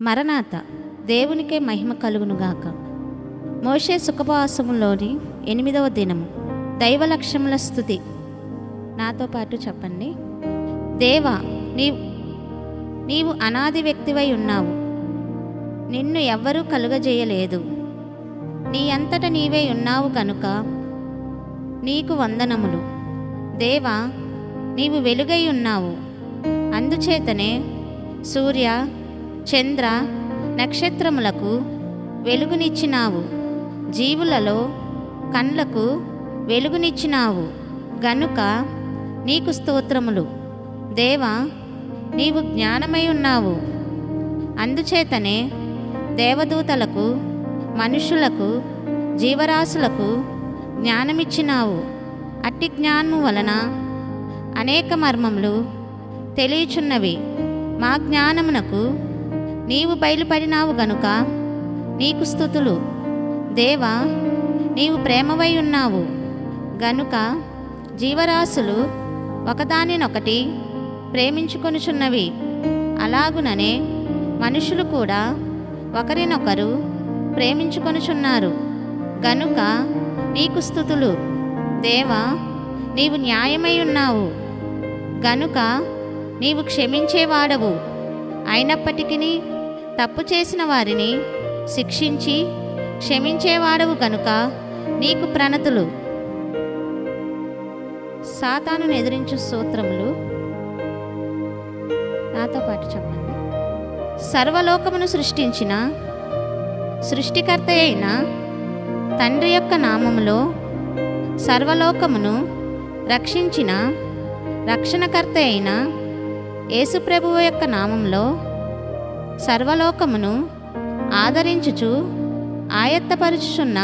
మరణాత దేవునికే మహిమ కలుగునుగాక. మోషే సుఖవాసములోని 8వ దినము. దైవ లక్ష్యముల స్తుతి. నాతో పాటు చెప్పండి. దేవా, నీవు అనాది వ్యక్తివై ఉన్నావు. నిన్ను ఎవ్వరూ కలుగజేయలేదు. నీ అంతట నీవే ఉన్నావు గనుక నీకు వందనములు. దేవా, నీవు వెలుగై ఉన్నావు. అందుచేతనే సూర్య, చంద్ర, నక్షత్రములకు వెలుగునిచ్చినావు. జీవులలో కండ్లకు వెలుగునిచ్చినావు గనుక నీకు స్తోత్రములు. దేవా, నీవు జ్ఞానమై ఉన్నావు. అందుచేతనే దేవదూతలకు, మనుషులకు, జీవరాశులకు జ్ఞానమిచ్చినావు. అట్టి జ్ఞానము వలన అనేక మర్మములు తెలియచున్నవి. మా జ్ఞానమునకు నీవు బయలుపడినావు గనుక నీకు స్తుతులు. దేవా, నీవు ప్రేమవై ఉన్నావు గనుక జీవరాశులు ఒకదానినొకటి ప్రేమించుకొనుచున్నవి. అలాగుననే మనుషులు కూడా ఒకరినొకరు ప్రేమించుకొనుచున్నారు గనుక నీకు స్తుతులు. దేవా, నీవు న్యాయమై ఉన్నావు గనుక నీవు క్షమించేవాడవు. అయినప్పటికీ తప్పు చేసిన వారిని శిక్షించి క్షమించేవాడవు గనుక నీకు ప్రణతులు. సాతానును ఎదిరించు స్తోత్రములు. నాతో పాటు చెప్పండి. సర్వలోకమును సృష్టించిన సృష్టికర్త అయిన తండ్రి యొక్క నామములో సర్వలోకమును రక్షించిన రక్షణకర్త అయిన యేసుప్రభువు యొక్క నామంలో సర్వలోకమును ఆదరించుచు ఆయత్తపరుచుచున్న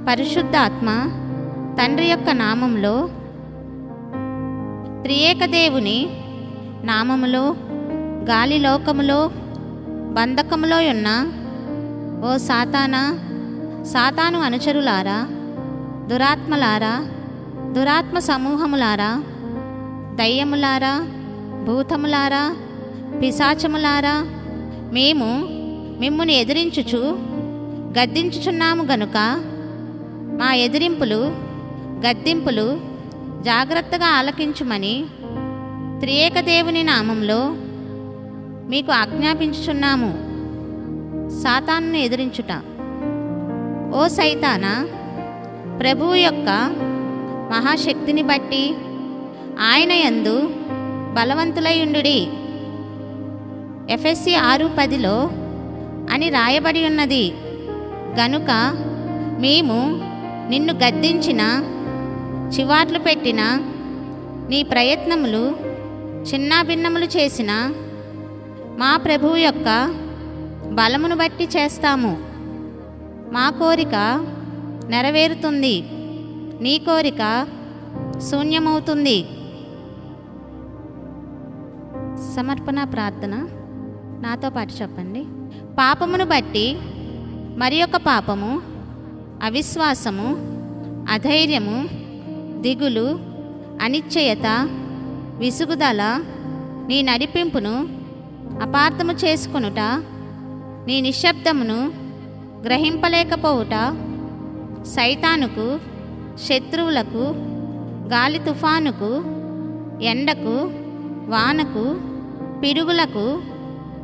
పరిశుద్ధాత్మ తండ్రి యొక్క నామంలో త్రియేక దేవుని నామములో గాలి లోకములో బంధకములో ఉన్న ఓ సాతాను అనుచరులారా, దురాత్మలారా, దురాత్మ సమూహములారా, దయ్యములారా, భూతములారా, పిశాచములారా, మేము మిమ్మును ఎదిరించుచు గద్దించుచున్నాము గనుక మా ఎదిరింపులు గద్దింపులు జాగ్రత్తగా ఆలకించుమని త్రియేక దేవుని నామంలో మీకు ఆజ్ఞాపించుచున్నాము. సాతానును ఎదిరించుట. ఓ సైతానా, ప్రభువు యొక్క మహాశక్తిని బట్టి ఆయన యందు బలవంతులైయుండుడి. ఎఫెసీ 6:10 అని రాయబడి ఉన్నది. గనుక మేము నిన్ను గద్దించిన, చివాట్లు పెట్టిన, నీ ప్రయత్నములు చిన్నాభిన్నములు చేసిన మా ప్రభువు యొక్క బలమును బట్టి చేస్తాము. మా కోరిక నెరవేరుతుంది, నీ కోరిక శూన్యమవుతుంది. సమర్పణ ప్రార్థన. నాతో పాటు చెప్పండి. పాపమును బట్టి మరి ఒక పాపము, అవిశ్వాసము, అధైర్యము, దిగులు, అనిశ్చయత, విసుగుదల, నీ నడిపింపును అపార్థము చేసుకొనుట, నీ నిశ్శబ్దమును గ్రహింపలేకపోవుట, సైతానుకు, శత్రువులకు, గాలి తుఫానుకు, ఎండకు, వానకు, పిడుగులకు,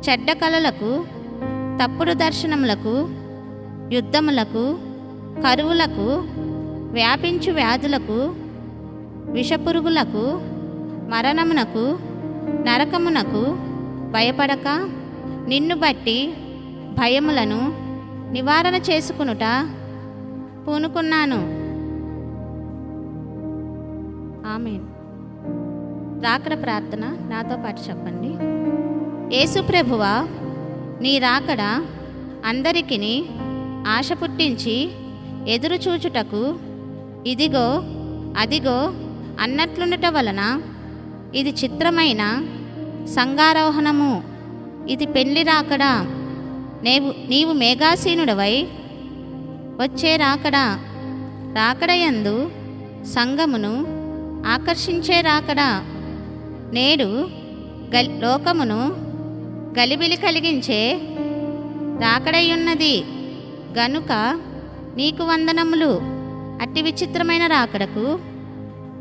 చెడ్డ కలలకు, తప్పుడు దర్శనములకు, యుద్ధములకు, కరువులకు, వ్యాపించు వ్యాధులకు, విషపురుగులకు, మరణమునకు, నరకమునకు భయపడక నిన్ను బట్టి భయములను నివారణ చేసుకొనుట పూనుకున్నాను. ఆమేన్. రాకడ ప్రార్థన. నాతో పాటు చెప్పండి. యేసు ప్రభువా, నీ రాకడ అందరికిని ఆశ పుట్టించి ఎదురు చూచుటకు ఇదిగో అదిగో అన్నట్లుండట వలన ఇది చిత్రమైన సంగారోహణము, ఇది పెళ్లి రాకడా. నీవు మేఘాసీనుడవై వచ్చే రాకడయందు సంఘమును ఆకర్షించే రాకడా. నేడు లోకమును గలిబిలి కలిగించే రాకడయున్నది గనుక నీకు వందనములు. అట్టి విచిత్రమైన రాకడకు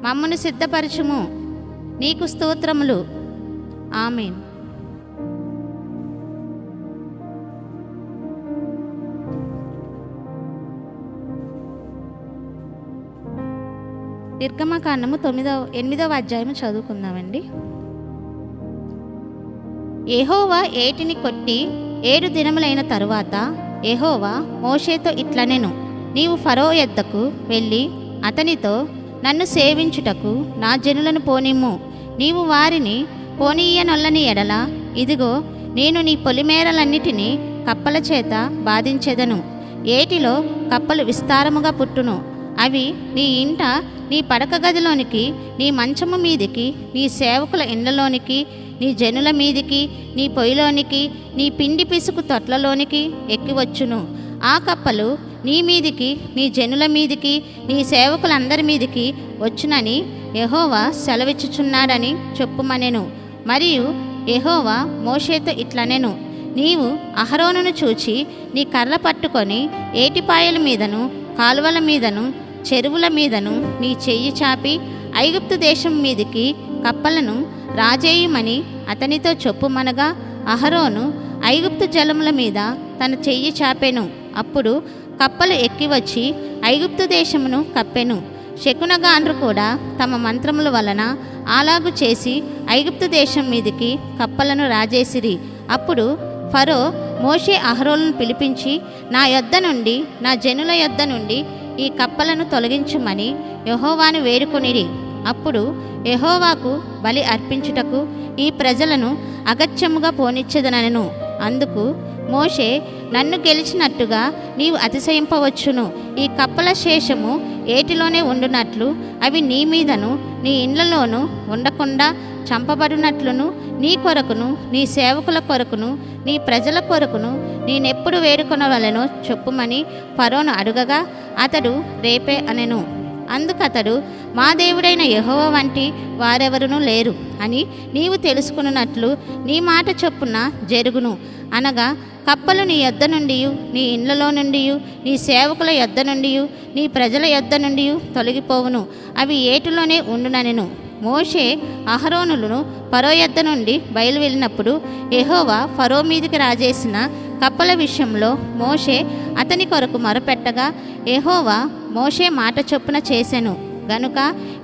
మమ్మను సిద్ధపరచుము. నీకు స్తోత్రములు. ఆమేన్. నిర్గమకాండము 8వ అధ్యాయము చదువుకుందామండి. యెహోవా ఏటిని కొట్టి 7 దినములైన తరువాత యెహోవా మోషేతో ఇట్లనెను, నీవు ఫరో యొద్దకు వెళ్ళి అతనితో, నన్ను సేవించుటకు నా జనులను పోనిమ్ము. నీవు వారిని పోనీయనొల్లని ఎడల ఇదిగో నేను నీ పొలిమేరలన్నిటినీ కప్పల చేత బాధించెదను. ఏటిలో కప్పలు విస్తారముగా పుట్టును. అవి నీ ఇంట, నీ పడక గదిలోనికి, నీ మంచము మీదికి, నీ సేవకుల ఇండ్లలోనికి, నీ జనుల మీదికి, నీ పొయ్యిలోనికి, నీ పిండి పిసుకు తొట్లలోనికి ఎక్కివచ్చును. ఆ కప్పలు నీ మీదికి, నీ జనుల మీదికి, నీ సేవకులందరి మీదికి వచ్చునని యెహోవా సెలవిచ్చుచున్నాడని చెప్పుమనెను. మరియు యెహోవా మోషేతో ఇట్లనెను, నీవు అహరోనును చూచి నీ కర్ర పట్టుకొని ఏటిపాయల మీదను, కాలువల మీదను, చెరువుల మీదను నీ చెయ్యి చాపి ఐగుప్తు దేశం మీదికి కప్పలను రాజేయుమని అతనితో చెప్పుమనగా, అహరోను ఐగుప్తు జలముల మీద తన చెయ్యి చాపెను. అప్పుడు కప్పలు ఎక్కివచ్చి ఐగుప్తు దేశమును కప్పెను. శకునగాండ్రు కూడా తమ మంత్రముల వలన అలాగు చేసి ఐగుప్తు దేశం మీదికి కప్పలను రాజేసిరి. అప్పుడు ఫరో మోషే అహరోనును పిలిపించి, నా యొద్ద నుండి, నా జనుల యొద్ద నుండి ఈ కప్పలను తొలగించుమని యెహోవాను వేడుకొనిరి. అప్పుడు యెహోవాకు బలి అర్పించుటకు ఈ ప్రజలను అగత్యముగా పోనిచ్చెదనెను. అందుకు మోషే, నన్ను గెలిచినట్టుగా నీవు అతిశయింపవచ్చును. ఈ కప్పల శేషము ఏటిలోనే ఉండునట్లు అవి నీ మీదను, నీ ఇండ్లలోనూ ఉండకుండా చంపబడినట్లును, నీ కొరకును, నీ సేవకుల కొరకును, నీ ప్రజల కొరకును నేనెప్పుడు వేడుకొనవలెనో చెప్పుమని ఫరోను అడుగగా అతడు రేపే అనెను. అందుకతడు, మా దేవుడైన యెహోవా వంటి వారెవరునూ లేరు అని నీవు తెలుసుకున్నట్లు నీ మాట చొప్పున జరుగును. అనగా కప్పలు నీ యొద్ద నుండి, నీ ఇండ్లలో నుండి, నీ సేవకుల యొద్ద నుండి, నీ ప్రజల యొద్ద నుండి తొలగిపోవును. అవి ఏటిలోనే ఉండుననెను. మోషే అహరోనులను ఫరో యొద్ద నుండి బయలు వెళ్ళినప్పుడు యెహోవా ఫరో మీదికి రాజేసిన కప్పల విషయంలో మోషే అతని కొరకు మొరపెట్టగా యెహోవా మోషే మాట చొప్పున చేసెను. గనుక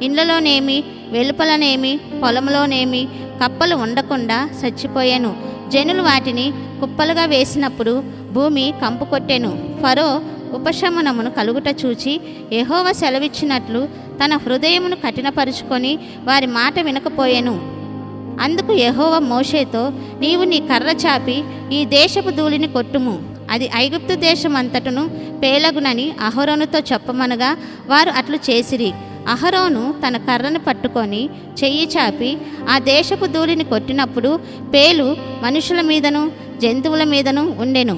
ఇండ్లలోనేమి, వెలుపలనేమి, పొలంలోనేమి కప్పలు ఉండకుండా చచ్చిపోయాను. జనులు వాటిని కుప్పలుగా వేసినప్పుడు భూమి కంపు కొట్టెను. ఫరో ఉపశమనమును కలుగుట చూచి యెహోవా సెలవిచ్చినట్లు తన హృదయమును కఠినపరుచుకొని వారి మాట వినకపోయెను. అందుకు యెహోవా మోషేతో, నీవు నీ కర్ర చాపి ఈ దేశపు ధూళిని కొట్టుము, అది ఐగుప్తు దేశమంతటను పేలగునని అహరోనుతో చెప్పమనగా వారు అట్లు చేసిరి. అహరోను తన కర్రను పట్టుకొని చెయ్యి చాపి ఆ దేశపు ధూళిని కొట్టినప్పుడు పేలు మనుషుల మీదను జంతువుల మీదను ఉండెను.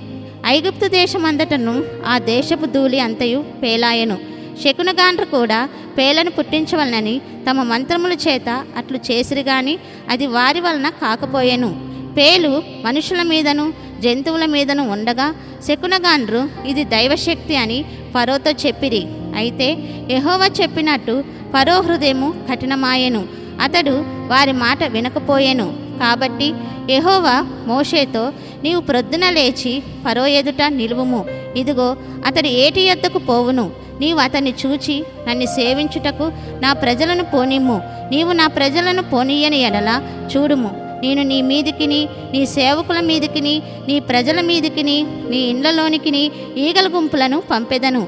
ఐగుప్తు దేశమంతటను ఆ దేశపు ధూళి అంతయు పేలాయెను. శకునగాండ్రు కూడా పేలను పుట్టించవలనని తమ మంత్రముల చేత అట్లు చేసిరి గాని అది వారి వలన కాకపోయెను. పేలు మనుషుల మీదను జంతువుల మీదను ఉండగా శకునగాండ్రు ఇది దైవశక్తి అని ఫరోతో చెప్పిరి. అయితే యెహోవా చెప్పినట్టు ఫరో హృదయము కఠినమాయెను, అతడు వారి మాట వినకపోయెను. కాబట్టి యెహోవా మోషేతో, నీవు ప్రొద్దున లేచి ఫరో ఎదుట నిలువుము. ఇదిగో అతడు ఏటి యొద్దకు పోవును. నీవు అతన్ని చూచి నన్ను సేవించుటకు నా ప్రజలను పోనిమ్ము. నీవు నా ప్రజలను పోనీయని ఎడల చూడుము, నేను నీ మీదికిని, నీ సేవకుల మీదికిని, నీ ప్రజల మీదికిని, నీ ఇండ్లలోనికిని ఈగల గుంపులను పంపెదను.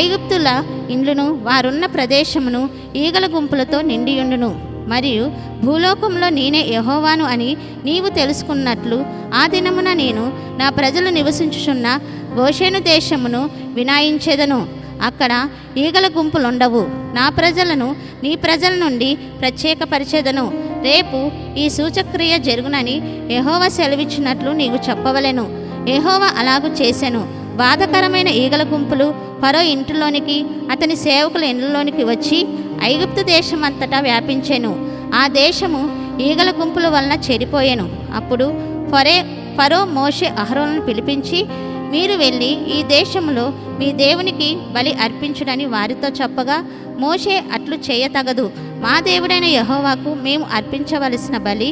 ఐగుప్తుల ఇండ్లును వారున్న ప్రదేశమును ఈగల గుంపులతో నిండియుండును. మరియు భూలోకంలో నేనే యెహోవాను అని నీవు తెలుసుకున్నట్లు ఆ దినమున నేను నా ప్రజలు నివసించుచున్న గోషేను దేశమును వినాయించెదను. అక్కడ ఈగల గుంపులుండవు. నా ప్రజలను నీ ప్రజల నుండి ప్రత్యేకపరిచెదను. రేపు ఈ సూచక్రియ జరుగునని యెహోవా సెలవిచ్చినట్లు నీవు చెప్పవలెను. యెహోవా అలాగు చేసెను. బాధకరమైన ఈగల గుంపులు ఫరో ఇంటిలోనికి, అతని సేవకుల ఇండ్లలోనికి వచ్చి ఐగుప్తు దేశమంతటా వ్యాపించెను. ఆ దేశము ఈగల గుంపుల వలన చెడిపోయెను. అప్పుడు ఫరో మోషే అహరోనును పిలిపించి, మీరు వెళ్ళి ఈ దేశంలో మీ దేవునికి బలి అర్పించుడని వారితో చెప్పగా, మోషే అట్లు చేయతగదు, మా దేవుడైన యెహోవాకు మేము అర్పించవలసిన బలి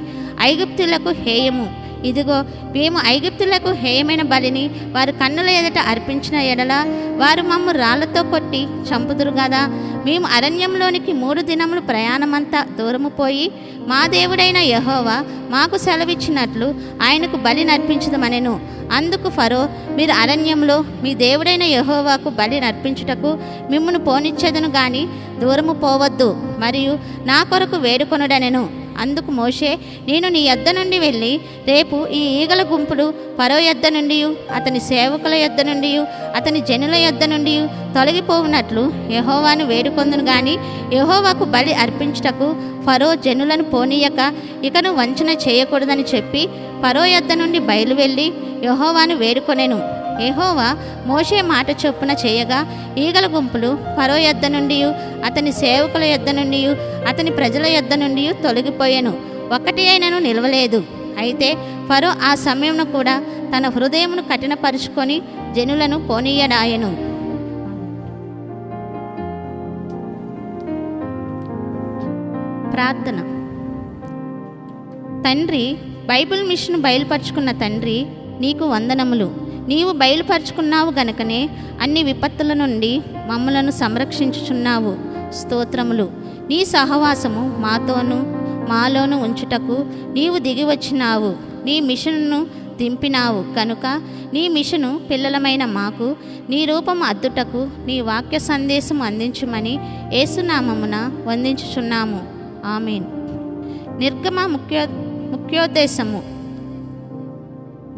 ఐగుప్తులకు హేయము. ఇదిగో, మేము ఐగుప్తులకు హేయమైన బలిని వారి కన్నుల ఎదుట అర్పించిన ఎడల వారు మమ్ము రాళ్లతో కొట్టి చంపుదురు గదా. మేము అరణ్యంలోనికి 3 దినములు ప్రయాణమంతా దూరము పోయి మా దేవుడైన యెహోవా మాకు సెలవిచ్చినట్లు ఆయనకు బలి నర్పించుదమనెను. అందుకు ఫరో, మీరు అరణ్యంలో మీ దేవుడైన యెహోవాకు బలి నర్పించుటకు మిమ్మును పోనిచ్చేదను గాని దూరము పోవద్దు, మరియు నా కొరకు వేడుకొనుడనెను. అందుకు మోషే, నేను నీ యొద్ద నుండి వెళ్ళి రేపు ఈ ఈగల గుంపులు ఫరో యొద్ద నుండి, అతని సేవకుల యొద్ద నుండి, అతని జనుల యొద్ద నుండి తొలగిపోవునట్లు యెహోవాను వేడుకొందును గాని యెహోవాకు బలి అర్పించుటకు ఫరో జనులను పోనీయక ఇకను వంచన చేయకూడదని చెప్పి ఫరో యొద్ద నుండి బయలువెళ్ళి యెహోవాను వేడుకొనెను. యెహోవా మోషే మాట చొప్పున చేయగా ఈగల గుంపులు ఫరో యొద్ద నుండి, అతని సేవకుల యొద్ద నుండి, అతని ప్రజల యొద్ద నుండి తొలగిపోయెను, ఒక్కటి అయినను నిలవలేదు. అయితే ఫరో ఆ సమయంలో కూడా తన హృదయమును కఠినపరుచుకొని జనులను పోనీయడాయెను. ప్రార్థన. తండ్రి, బైబిల్ మిషన్ బయలుపరుచుకున్న తండ్రి, నీకు వందనములు. నీవు బయలుపరుచుకున్నావు గనుకనే అన్ని విపత్తుల నుండి మమ్మలను సంరక్షించుచున్నావు. స్తోత్రములు. నీ సహవాసము మాతోనూ మాలోను ఉంచుటకు నీవు దిగి వచ్చినావు. నీ మిషన్ను దింపినావు కనుక నీ మిషను పిల్లలమైన మాకు నీ రూపము అద్దుటకు నీ వాక్య సందేశము అందించుమని యేసునామమున వందించుచున్నాము. ఆమేన్. నిర్గమ ముఖ్యోద్దేశము.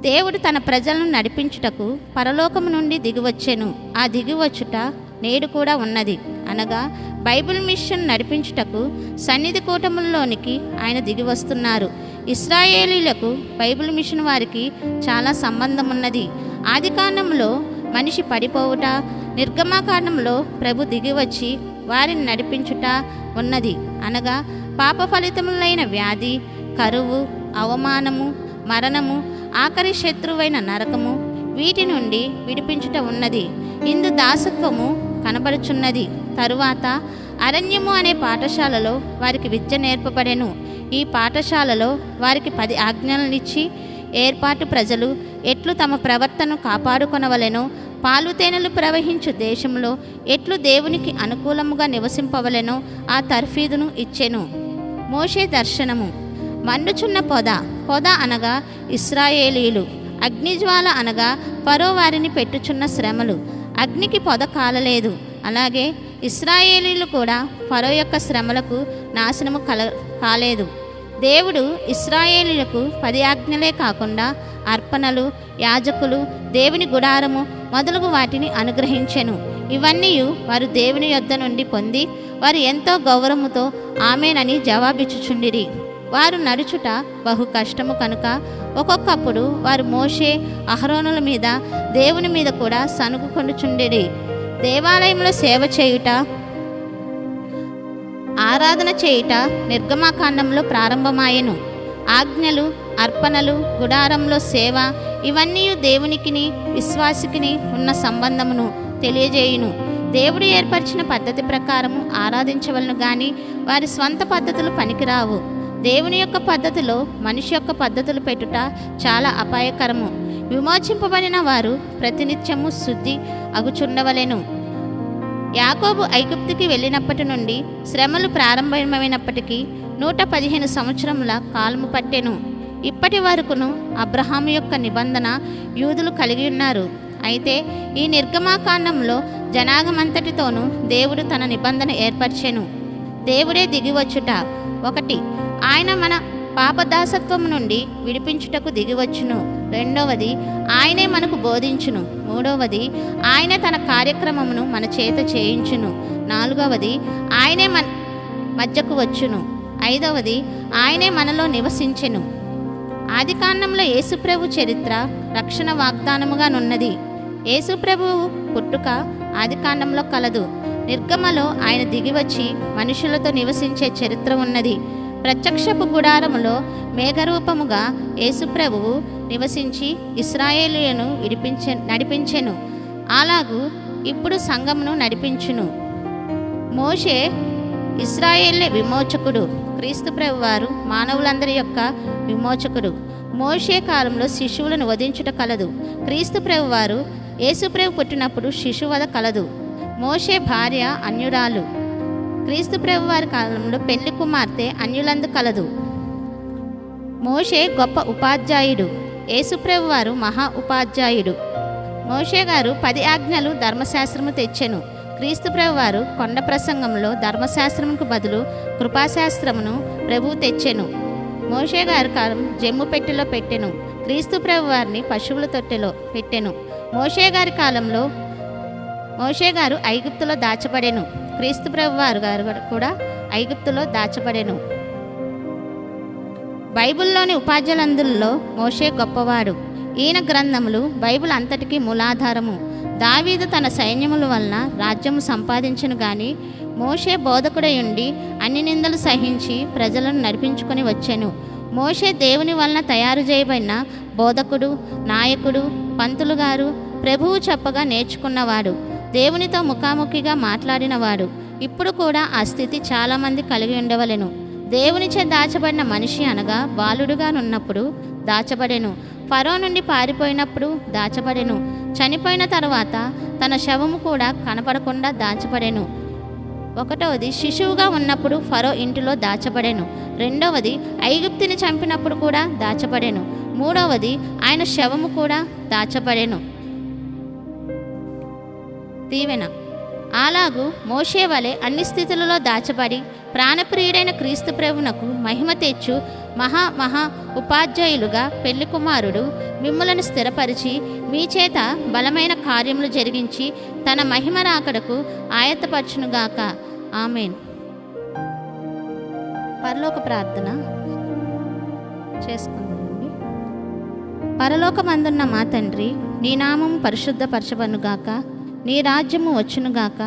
దేవుడు తన ప్రజలను నడిపించుటకు పరలోకము నుండి దిగివచ్చెను. ఆ దిగివచ్చుట నేడు కూడా ఉన్నది. అనగా బైబిల్ మిషన్ నడిపించుటకు సన్నిధి కూటములలోనికి ఆయన దిగివస్తున్నారు. ఇశ్రాయేలీలకు బైబిల్ మిషన్ వారికి చాలా సంబంధం ఉన్నది. ఆదికాండంలో మనిషి పడిపోవుట, నిర్గమాకాండంలో ప్రభు దిగివచ్చి వారిని నడిపించుట ఉన్నది. అనగా పాప ఫలితములైన వ్యాధి, కరువు, అవమానము, మరణము, ఆఖరి శత్రువైన నరకము, వీటి నుండి విడిపించుట ఉన్నది. ఇందు దాసత్వము కనబడుచున్నది. తరువాత అరణ్యము అనే పాఠశాలలో వారికి విద్య నేర్పబడెను. ఈ పాఠశాలలో వారికి 10 ఆజ్ఞలనిచ్చి ఏర్పాటు ప్రజలు ఎట్లు తమ ప్రవర్తనను కాపాడుకొనవలెనో, పాలు తేనెలు ప్రవహించు దేశంలో ఎట్లు దేవునికి అనుకూలముగా నివసింపవలెనో ఆ తర్ఫీదును ఇచ్చెను. మోషే దర్శనము. మండుచున్న పొద అనగా ఇశ్రాయేలీలు, అగ్నిజ్వాల అనగా ఫరో వారిని పెట్టుచున్న శ్రమలు. అగ్నికి పొద కాలలేదు. అలాగే ఇశ్రాయేలీలు కూడా ఫరో యొక్క శ్రమలకు నాశనము కాలేదు. దేవుడు ఇశ్రాయేలీలకు 10 ఆజ్ఞలే కాకుండా అర్పణలు, యాజకులు, దేవుని గుడారము మొదలగు వాటిని అనుగ్రహించెను. ఇవన్నీ వారు దేవుని యొద్ద నుండి పొంది వారు ఎంతో గౌరవముతో ఆమేనని జవాబిచ్చుచుండిరి. వారు నడుచుట బహు కష్టము కనుక ఒక్కొక్కప్పుడు వారు మోషే అహరోనుల మీద, దేవుని మీద కూడా సనుగుకొనుచుండిరి. దేవాలయంలో సేవ చేయుట, ఆరాధన చేయుట నిర్గమాకాండంలో ప్రారంభమాయెను. ఆజ్ఞలు, అర్పణలు, గుడారంలో సేవ, ఇవన్నీ దేవునికిని విశ్వాసికిని ఉన్న సంబంధమును తెలియజేయును. దేవుడు ఏర్పరిచిన పద్ధతి ప్రకారము ఆరాధించవలను గాని వారి స్వంత పద్ధతులు పనికిరావు. దేవుని యొక్క పద్ధతిలో మనిషి యొక్క పద్ధతులు పెట్టుట చాలా అపాయకరము. విమోచింపబడిన వారు ప్రతినిత్యము శుద్ధి అగుచుండవలెను. యాకోబు ఐగుప్తుకి వెళ్ళినప్పటి నుండి శ్రమలు ప్రారంభమైనప్పటికీ 115 సంవత్సరముల కాలము పట్టెను. ఇప్పటి వరకును అబ్రహాము యొక్క నిబంధన యూదులు కలిగి ఉన్నారు. అయితే ఈ నిర్గమాకాండంలో జనాగమంతటితోనూ దేవుడు తన నిబంధన ఏర్పరిచెను. దేవుడే దిగివచ్చుట. 1. ఆయన మన పాపదాసత్వము నుండి విడిపించుటకు దిగివచ్చును. 2వది, ఆయనే మనకు బోధించును. 3వది, ఆయన తన కార్యక్రమమును మన చేత చేయించును. 4వది, ఆయనే మన మధ్యకు వచ్చును. 5వది, ఆయనే మనలో నివసించెను. ఆదికాండంలో యేసుప్రభు చరిత్ర రక్షణ వాగ్దానముగానున్నది. యేసుప్రభువు పుట్టుక ఆదికాండంలో కలదు. నిర్గమలో ఆయన దిగివచ్చి మనుషులతో నివసించే చరిత్ర ఉన్నది. ప్రత్యక్షపు గుడారములో మేఘరూపముగా యేసుప్రభువు నివసించి ఇశ్రాయేలీయులను నడిపించెను. అలాగూ ఇప్పుడు సంఘమును నడిపించును. మోషే ఇశ్రాయేలు విమోచకుడు, క్రీస్తు ప్రభువారు మానవులందరి యొక్క విమోచకుడు. మోషే కాలంలో శిశువులను వధించుట కలదు. క్రీస్తు ప్రభువారు యేసుప్రభు పుట్టినప్పుడు శిశువధ కలదు. మోషే భార్య అన్యురాలు. క్రీస్తు ప్రభువారి కాలంలో పెళ్లి కుమార్తె అన్యులందు కలదు. మోషే గొప్ప ఉపాధ్యాయుడు, యేసుప్రభువారు మహా ఉపాధ్యాయుడు. మోషే గారు 10 ఆజ్ఞలు ధర్మశాస్త్రము తెచ్చెను. క్రీస్తు ప్రభువారు కొండ ప్రసంగంలో ధర్మశాస్త్రముకు బదులు కృపాశాస్త్రమును ప్రభువు తెచ్చెను. మోషే గారి కాలం జమ్ము పెట్టెలో పెట్టెను. క్రీస్తు ప్రభువారిని పశువుల తొట్టెలో పెట్టెను. మోషే గారి కాలంలో మోషే గారు ఐగుప్తులో దాచబడెను. క్రీస్తు ప్రభువారు గారు కూడా ఐగుప్తులో దాచబడెను. బైబిల్లోని ఉపాధ్యాయులందరిలో మోషే గొప్పవాడు. ఈయన గ్రంథములు బైబిల్ అంతటికీ మూలాధారము. దావీదు తన సైన్యముల వలన రాజ్యము సంపాదించను గాని మోషే బోధకుడై ఉండి అన్ని నిందలు సహించి ప్రజలను నడిపించుకొని వచ్చెను. మోషే దేవుని వలన తయారు చేయబడిన బోధకుడు, నాయకుడు, పంతులు గారు, ప్రభువు చెప్పగా నేర్చుకున్నవాడు, దేవునితో ముఖాముఖిగా మాట్లాడినవాడు. ఇప్పుడు కూడా ఆ స్థితి చాలామంది కలిగి ఉండవలెను. దేవునిచే దాచబడిన మనిషి అనగా బాలుడుగానున్నప్పుడు దాచబడెను. ఫరో నుండి పారిపోయినప్పుడు దాచబడెను. చనిపోయిన తర్వాత తన శవము కూడా కనపడకుండా దాచబడెను. 1వది శిశువుగా ఉన్నప్పుడు ఫరో ఇంటిలో దాచబడెను. 2వది ఐగుప్తుని చంపినప్పుడు కూడా దాచబడెను. 3వది ఆయన శవము కూడా దాచబడెను. దీవెన. అలాగూ మోషే వలె అన్ని స్థితులలో దాచబడి ప్రాణప్రియుడైన క్రీస్తు ప్రభునకు మహిమ తెచ్చు మహా ఉపాధ్యాయులుగా పెళ్లి కుమారుడు మిమ్ములను స్థిరపరిచి మీ చేత బలమైన కార్యములు జరిగించి తన మహిమ రాకడకు ఆయత్తపరచునుగాక. ఆమేన్. పరలోక ప్రార్థన చేసుకుందామండి. పరలోకమందున్న మా తండ్రి, నీ నామము పరిశుద్ధపరచబడునుగాక. నీ రాజ్యము వచ్చునుగాక.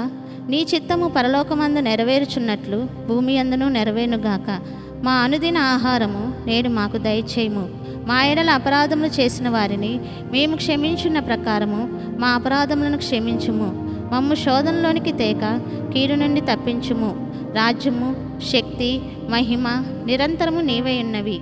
నీ చిత్తము పరలోకమందు నెరవేరుచున్నట్లు భూమి అందును నెరవేరునుగాక. మా అనుదిన ఆహారము నేడు మాకు దయచేయము. మా ఎడల అపరాధములు చేసిన వారిని మేము క్షమించున్న ప్రకారము మా అపరాధములను క్షమించుము. మమ్ము శోధనలోనికి తేక కీడు నుండి తప్పించుము. రాజ్యము, శక్తి, మహిమ నిరంతరము నీవై ఉన్నవి.